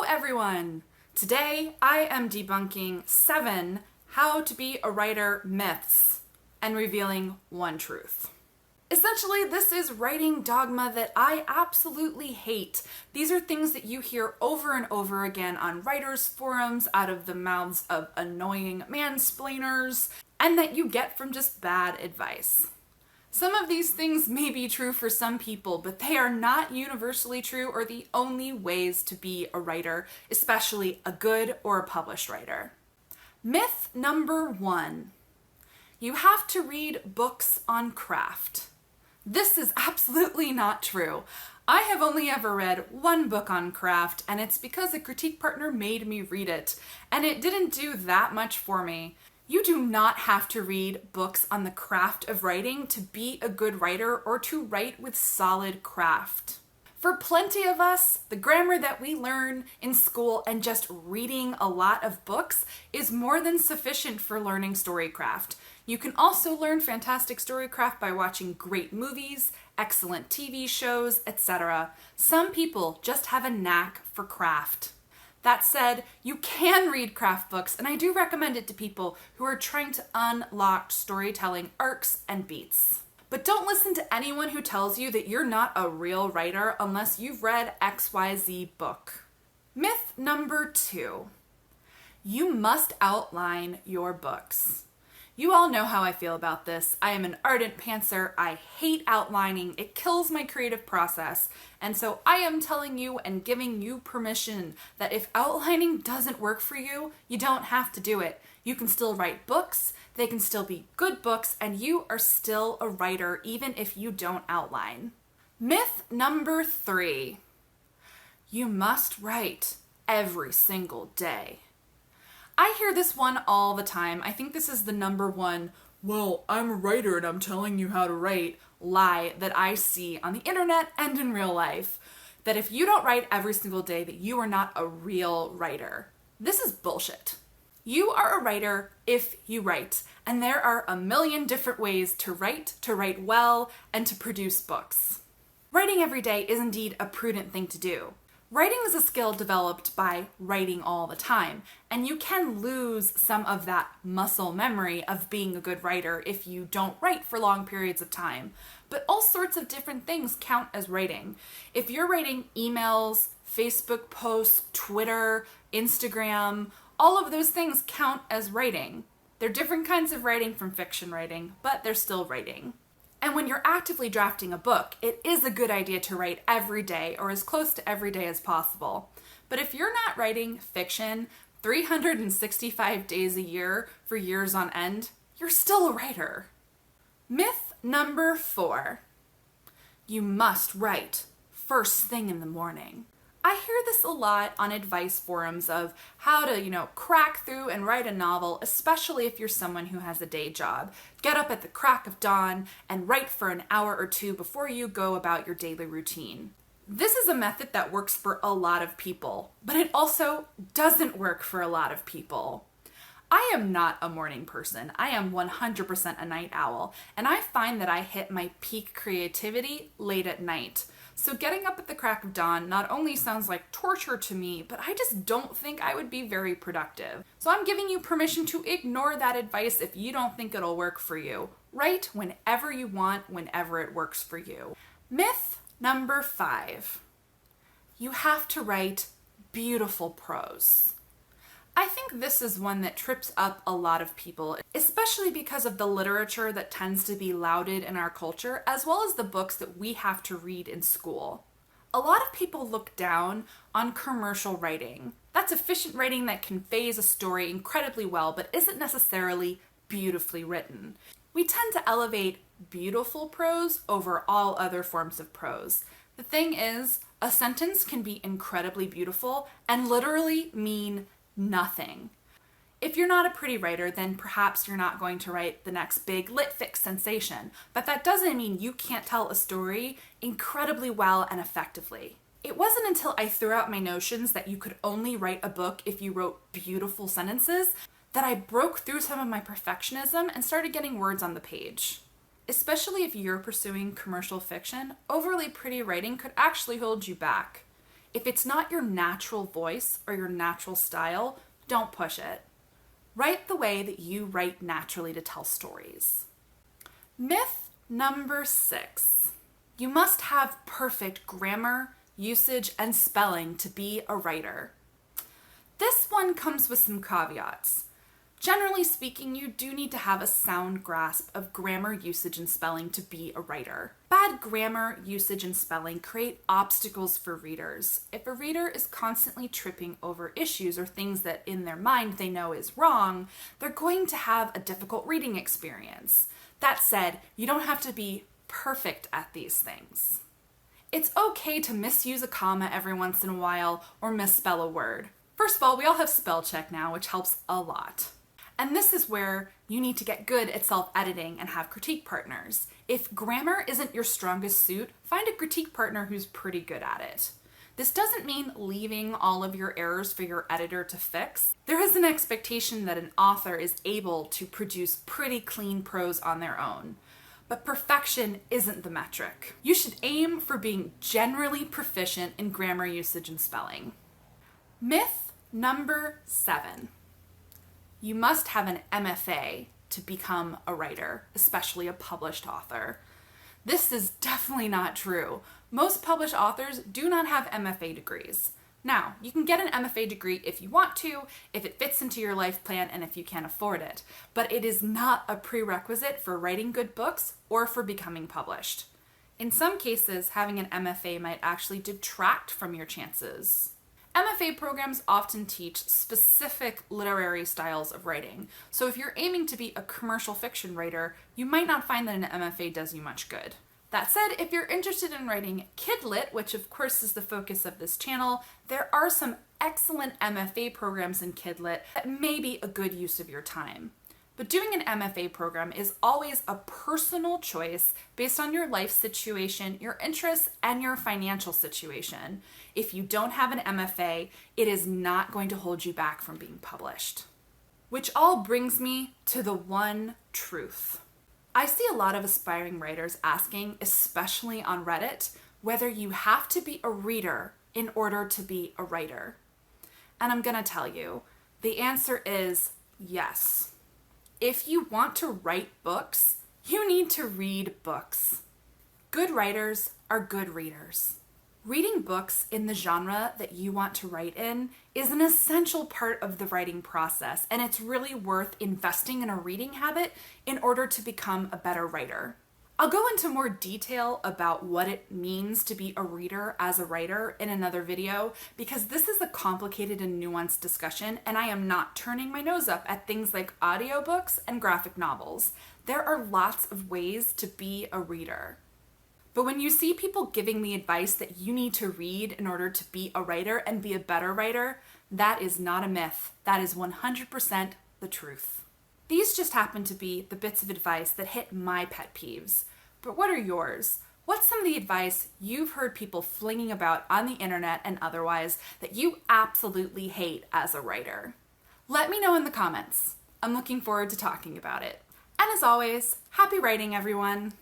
everyone! Today I am debunking 7 how to be a writer myths and revealing one truth. Essentially, this is writing dogma that I absolutely hate. These are things that you hear over and over again on writers' forums out of the mouths of annoying mansplainers, and that you get from just bad advice. Some of these things may be true for some people, but they are not universally true or the only ways to be a writer, especially a good or a published writer. Myth number 1. You have to read books on craft. This is absolutely not true. I have only ever read one book on craft, and it's because a critique partner made me read it, and it didn't do that much for me. You do not have to read books on the craft of writing to be a good writer or to write with solid craft. For plenty of us, the grammar that we learn in school and just reading a lot of books is more than sufficient for learning storycraft. You can also learn fantastic storycraft by watching great movies, excellent TV shows, etc. Some people just have a knack for craft. That said, you can read craft books, and I do recommend it to people who are trying to unlock storytelling arcs and beats. But don't listen to anyone who tells you that you're not a real writer unless you've read XYZ book. Myth number 2. You must outline your books. You all know how I feel about this. I am an ardent pantser. I hate outlining. It kills my creative process. And so I am telling you and giving you permission that if outlining doesn't work for you, you don't have to do it. You can still write books. They can still be good books, and you are still a writer even if you don't outline. Myth number 3. You must write every single day. I hear this one all the time. I think this is the number one, well, I'm a writer and I'm telling you how to write, lie that I see on the internet and in real life. That if you don't write every single day, that you are not a real writer. This is bullshit. You are a writer if you write, and there are a million different ways to write well, and to produce books. Writing every day is indeed a prudent thing to do. Writing is a skill developed by writing all the time, and you can lose some of that muscle memory of being a good writer if you don't write for long periods of time. But all sorts of different things count as writing. If you're writing emails, Facebook posts, Twitter, Instagram, all of those things count as writing. They're different kinds of writing from fiction writing, but they're still writing. And when you're actively drafting a book, it is a good idea to write every day or as close to every day as possible. But if you're not writing fiction 365 days a year for years on end, you're still a writer. Myth number 4. You must write first thing in the morning. I hear this a lot on advice forums of how to, crack through and write a novel, especially if you're someone who has a day job. Get up at the crack of dawn and write for an hour or two before you go about your daily routine. This is a method that works for a lot of people, but it also doesn't work for a lot of people. I am not a morning person. I am 100% a night owl, and I find that I hit my peak creativity late at night. So getting up at the crack of dawn not only sounds like torture to me, but I just don't think I would be very productive. So I'm giving you permission to ignore that advice if you don't think it'll work for you. Write whenever you want, whenever it works for you. Myth number 5. You have to write beautiful prose. I think this is one that trips up a lot of people, especially because of the literature that tends to be lauded in our culture, as well as the books that we have to read in school. A lot of people look down on commercial writing. That's efficient writing that conveys a story incredibly well, but isn't necessarily beautifully written. We tend to elevate beautiful prose over all other forms of prose. The thing is, a sentence can be incredibly beautiful and literally mean nothing. If you're not a pretty writer, then perhaps you're not going to write the next big lit fic sensation, but that doesn't mean you can't tell a story incredibly well and effectively. It wasn't until I threw out my notions that you could only write a book if you wrote beautiful sentences that I broke through some of my perfectionism and started getting words on the page. Especially if you're pursuing commercial fiction, overly pretty writing could actually hold you back. If it's not your natural voice or your natural style, don't push it. Write the way that you write naturally to tell stories. Myth number 6. You must have perfect grammar, usage, and spelling to be a writer. This one comes with some caveats. Generally speaking, you do need to have a sound grasp of grammar, usage, and spelling to be a writer. Bad grammar, usage, and spelling create obstacles for readers. If a reader is constantly tripping over issues or things that in their mind they know is wrong, they're going to have a difficult reading experience. That said, you don't have to be perfect at these things. It's okay to misuse a comma every once in a while or misspell a word. First of all, we all have spell check now, which helps a lot. And this is where you need to get good at self-editing and have critique partners. If grammar isn't your strongest suit, find a critique partner who's pretty good at it. This doesn't mean leaving all of your errors for your editor to fix. There is an expectation that an author is able to produce pretty clean prose on their own. But perfection isn't the metric. You should aim for being generally proficient in grammar, usage, and spelling. Myth number 7. You must have an MFA to become a writer, especially a published author. This is definitely not true. Most published authors do not have MFA degrees. Now, you can get an MFA degree if you want to, if it fits into your life plan, and if you can afford it. But it is not a prerequisite for writing good books or for becoming published. In some cases, having an MFA might actually detract from your chances. MFA programs often teach specific literary styles of writing, so if you're aiming to be a commercial fiction writer, you might not find that an MFA does you much good. That said, if you're interested in writing kidlit, which of course is the focus of this channel, there are some excellent MFA programs in kidlit that may be a good use of your time. But doing an MFA program is always a personal choice based on your life situation, your interests, and your financial situation. If you don't have an MFA, it is not going to hold you back from being published. Which all brings me to the one truth. I see a lot of aspiring writers asking, especially on Reddit, whether you have to be a reader in order to be a writer. And I'm gonna tell you, the answer is yes. If you want to write books, you need to read books. Good writers are good readers. Reading books in the genre that you want to write in is an essential part of the writing process, and it's really worth investing in a reading habit in order to become a better writer. I'll go into more detail about what it means to be a reader as a writer in another video, because this is a complicated and nuanced discussion, and I am not turning my nose up at things like audiobooks and graphic novels. There are lots of ways to be a reader. But when you see people giving the advice that you need to read in order to be a writer and be a better writer, that is not a myth. That is 100% the truth. These just happen to be the bits of advice that hit my pet peeves. But what are yours? What's some of the advice you've heard people flinging about on the internet and otherwise that you absolutely hate as a writer? Let me know in the comments. I'm looking forward to talking about it. And as always, happy writing, everyone!